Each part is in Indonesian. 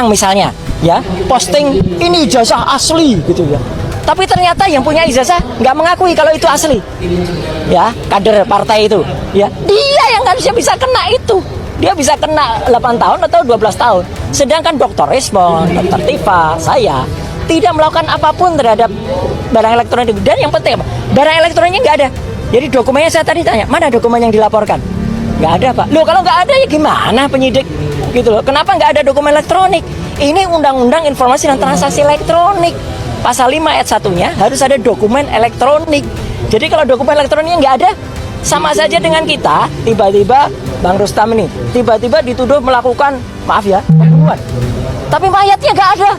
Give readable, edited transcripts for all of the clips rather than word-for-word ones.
misalnya, ya, posting ini ijazah asli gitu ya. Tapi ternyata yang punya ijazah nggak mengakui kalau itu asli, ya, kader partai itu, ya, dia yang harusnya bisa kena itu, dia bisa kena 8 tahun atau 12 tahun. Sedangkan Dr. Ismon, Dr. Tifa, saya tidak melakukan apapun terhadap barang elektronik. Dan yang penting apa? Barang elektroniknya nggak ada. Jadi dokumennya saya tadi tanya, mana dokumen yang dilaporkan? Nggak ada, Pak. Loh, kalau nggak ada ya gimana penyidik? Gitu loh. Kenapa nggak ada dokumen elektronik? Ini Undang-Undang Informasi dan Transaksi Elektronik. Pasal 5 ayat 1-nya harus ada dokumen elektronik. Jadi kalau dokumen elektroniknya nggak ada, sama saja dengan kita tiba-tiba Bang Rustam ini tiba-tiba dituduh melakukan, maaf ya, pembunuhan. Tapi mayatnya nggak ada.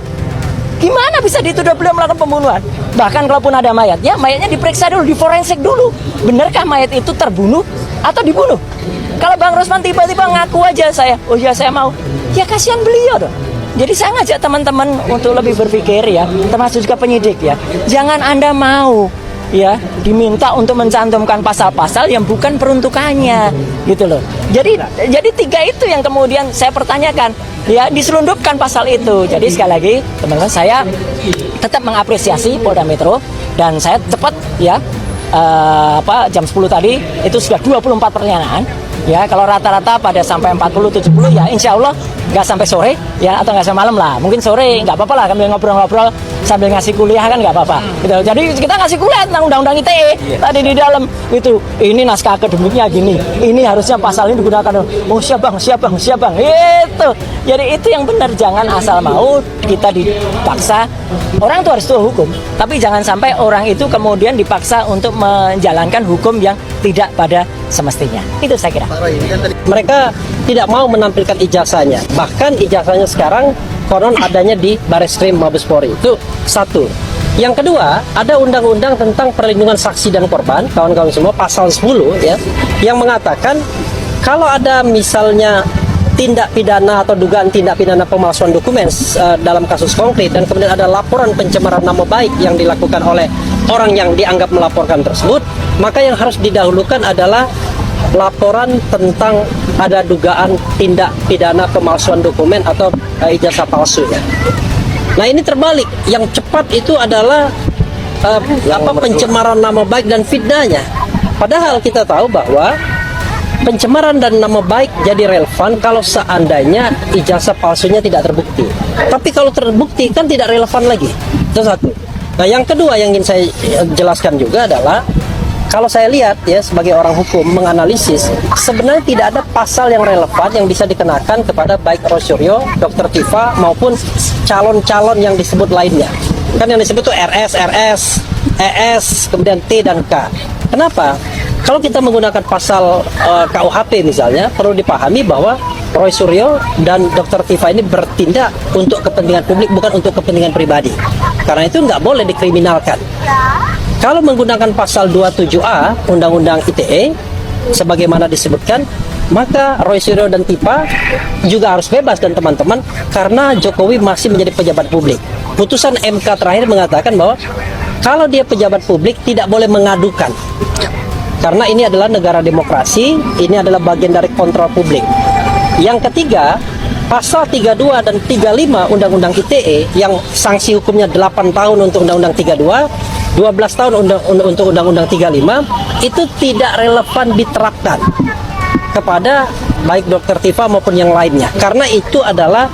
Gimana bisa dituduh beliau melakukan pembunuhan? Bahkan kalaupun ada mayatnya diperiksa dulu, diforensik dulu. Benarkah mayat itu terbunuh atau dibunuh? Kalau Bang Rusman tiba-tiba ngaku aja oh iya saya mau, ya kasihan beliau dong. Jadi saya ngajak teman-teman untuk lebih berpikir ya, termasuk juga penyidik ya. Jangan Anda mau ya diminta untuk mencantumkan pasal-pasal yang bukan peruntukannya gitu loh. Jadi 3 itu yang kemudian saya pertanyakan, ya, diselundupkan pasal itu. Jadi sekali lagi teman-teman, saya tetap mengapresiasi Polda Metro dan saya cepat ya jam 10 tadi itu sudah 24 pertanyaan. Ya, kalau rata-rata pada sampai 40-70 ya insya Allah nggak sampai sore ya, atau nggak sampai malam lah. Mungkin sore nggak apa-apa lah, sambil ngobrol-ngobrol sambil ngasih kuliah kan nggak apa-apa. Gitu. Jadi kita ngasih kuliah tentang Undang-Undang ITE tadi di dalam itu. Ini naskah akademiknya gini. Ini harusnya pasal ini digunakan. Oh siap bang. Itu. Jadi itu yang benar, jangan asal mau kita dipaksa. Orang itu harus tahu hukum, tapi jangan sampai orang itu kemudian dipaksa untuk menjalankan hukum yang tidak pada semestinya. Itu saya kira. Mereka tidak mau menampilkan ijazahnya. Bahkan ijazahnya sekarang konon adanya di Bareskrim Mabes Polri. Itu satu. Yang kedua, ada undang-undang tentang perlindungan saksi dan korban, kawan-kawan semua, pasal 10 ya, yang mengatakan kalau ada misalnya tindak pidana atau dugaan tindak pidana pemalsuan dokumen dalam kasus konkret dan kemudian ada laporan pencemaran nama baik yang dilakukan oleh orang yang dianggap melaporkan tersebut, maka yang harus didahulukan adalah laporan tentang ada dugaan tindak pidana pemalsuan dokumen atau ijazah palsu ya. Nah ini terbalik, yang cepat itu adalah pencemaran nama baik dan fitnahnya. Padahal kita tahu bahwa pencemaran dan nama baik jadi relevan kalau seandainya ijazah palsunya tidak terbukti. Tapi kalau terbukti kan tidak relevan lagi. Itu satu. Nah yang kedua yang ingin saya jelaskan juga adalah, kalau saya lihat ya sebagai orang hukum menganalisis, sebenarnya tidak ada pasal yang relevan yang bisa dikenakan kepada baik Roy Suryo, Dr. Tifa maupun calon-calon yang disebut lainnya. Kan yang disebut itu RS, ES, kemudian T dan K. Kenapa? Kalau kita menggunakan pasal KUHP misalnya, perlu dipahami bahwa Roy Suryo dan Dr. Tifa ini bertindak untuk kepentingan publik, bukan untuk kepentingan pribadi. Karena itu nggak boleh dikriminalkan. Kalau menggunakan pasal 27A Undang-Undang ITE, sebagaimana disebutkan, maka Roy Suryo dan Tifa juga harus bebas dan teman-teman, karena Jokowi masih menjadi pejabat publik. Putusan MK terakhir mengatakan bahwa kalau dia pejabat publik tidak boleh mengadukan. Karena ini adalah negara demokrasi, ini adalah bagian dari kontrol publik. Yang ketiga, pasal 32 dan 35 Undang-Undang ITE yang sanksi hukumnya 8 tahun untuk Undang-Undang 32, 12 tahun untuk Undang-Undang 35, itu tidak relevan diterapkan kepada baik Dr. Tifa maupun yang lainnya. Karena itu adalah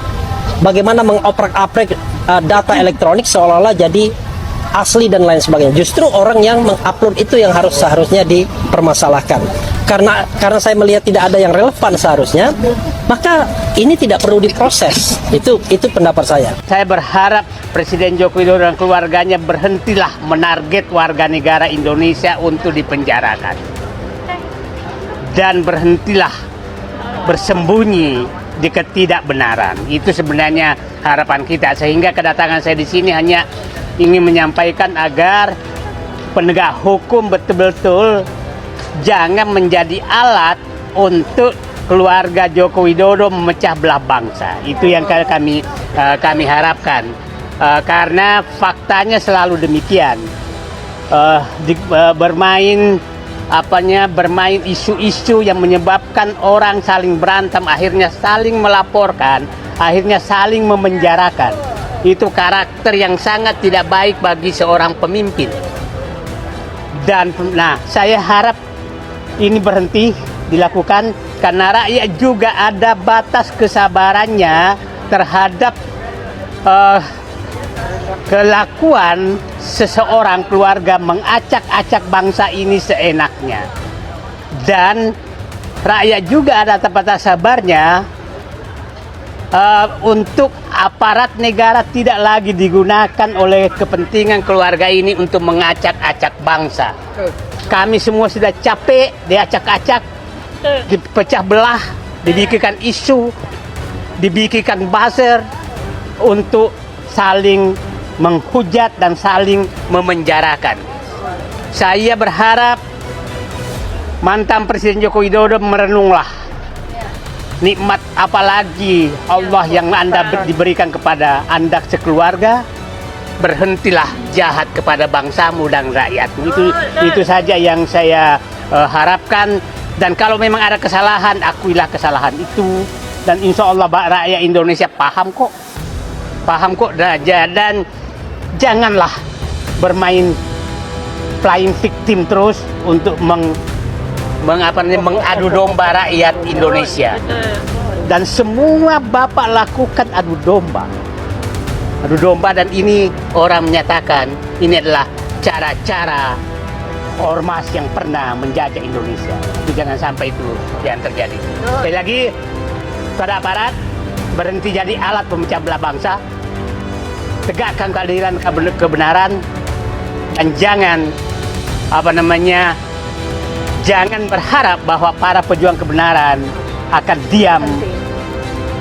bagaimana mengoprak-aprik data elektronik seolah-olah jadi asli dan lain sebagainya. Justru orang yang mengupload itu yang seharusnya dipermasalahkan. Karena saya melihat tidak ada yang relevan seharusnya, maka ini tidak perlu diproses. Itu pendapat saya. Saya berharap Presiden Joko Widodo dan keluarganya berhentilah menarget warga negara Indonesia untuk dipenjarakan. Dan berhentilah bersembunyi di ketidakbenaran. Itu sebenarnya harapan kita. Sehingga kedatangan saya di sini hanya ingin menyampaikan agar penegak hukum betul-betul jangan menjadi alat untuk keluarga Joko Widodo memecah belah bangsa. Itu yang kami harapkan. Karena faktanya selalu demikian. Bermain isu-isu yang menyebabkan orang saling berantem, akhirnya saling melaporkan, akhirnya saling memenjarakan. Itu karakter yang sangat tidak baik bagi seorang pemimpin. Dan saya harap ini berhenti dilakukan karena rakyat juga ada batas kesabarannya terhadap kelakuan seseorang keluarga mengacak-acak bangsa ini seenaknya. Dan rakyat juga ada batas sabarnya untuk aparat negara tidak lagi digunakan oleh kepentingan keluarga ini untuk mengacak-acak bangsa. Kami semua sudah capek diacak-acak, dipecah belah, dibikinkan isu, dibikinkan buzzer untuk saling menghujat dan saling memenjarakan. Saya berharap mantan Presiden Joko Widodo merenunglah nikmat apalagi Allah yang Anda diberikan kepada Anda sekeluarga. Berhentilah jahat kepada bangsamu dan rakyatmu. Itu saja yang saya harapkan. Dan kalau memang ada kesalahan, akuilah kesalahan itu. Dan insya Allah rakyat Indonesia paham kok. Dan janganlah bermain playing victim terus untuk mengadu domba rakyat Indonesia. Dan semua Bapak lakukan adu domba, dan ini orang menyatakan ini adalah cara-cara ormas yang pernah menjajah Indonesia. Itu jangan sampai itu yang terjadi. Sekali lagi, pada aparat berhenti jadi alat pemecah belah bangsa, tegakkan keadilan kebenaran, dan jangan jangan berharap bahwa para pejuang kebenaran akan diam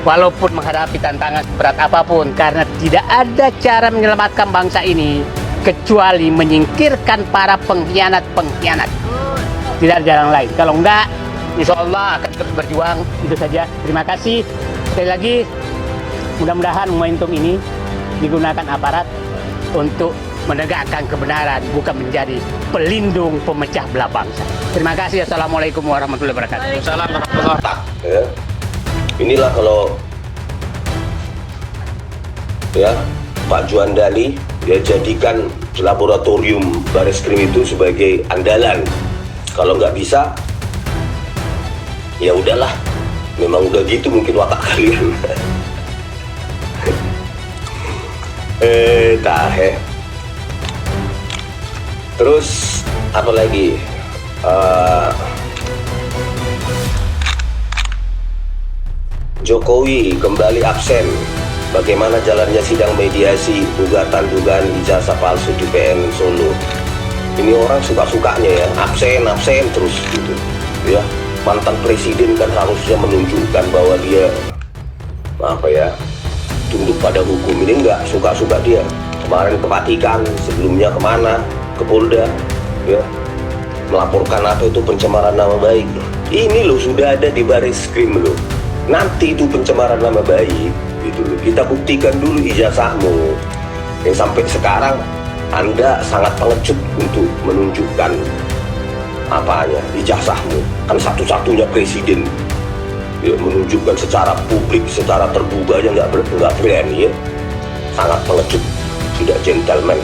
walaupun menghadapi tantangan berat apapun, karena tidak ada cara menyelamatkan bangsa ini kecuali menyingkirkan para pengkhianat-pengkhianat. Tidak ada jalan lain. Kalau enggak, insya Allah akan terus berjuang. Itu saja. Terima kasih. Sekali lagi, mudah-mudahan momentum ini digunakan aparat untuk menegakkan kebenaran, bukan menjadi pelindung pemecah belah bangsa. Terima kasih. Assalamualaikum warahmatullahi wabarakatuh. Salam warahmatullahi wabarakatuh. Ya. Inilah kalau Pak Juandali jadikan laboratorium Bareskrim itu sebagai andalan. Kalau nggak bisa, ya udahlah. Memang udah gitu mungkin watak kalian. Terus apa lagi? Jokowi kembali absen. Bagaimana jalannya sidang mediasi gugatan dugaan ijazah palsu di PN Solo? Ini orang suka-sukanya ya, absen terus gitu. Ya, mantan presiden kan harusnya menunjukkan bahwa dia tunduk pada hukum. Ini enggak, suka-suka dia. Kemarin ke Vatikan, sebelumnya kemana? Ke Polda, ya, melaporkan pencemaran nama baik. Ini loh sudah ada di Bareskrim loh. Nanti itu pencemaran nama baik, gitu loh. Kita buktikan dulu ijazahmu. Yang sampai sekarang Anda sangat pengecut untuk menunjukkan ijazahmu. Kan satu-satunya presiden ya, menunjukkan secara publik, secara terbuka aja nggak berani ya. Sangat pengecut, tidak gentleman.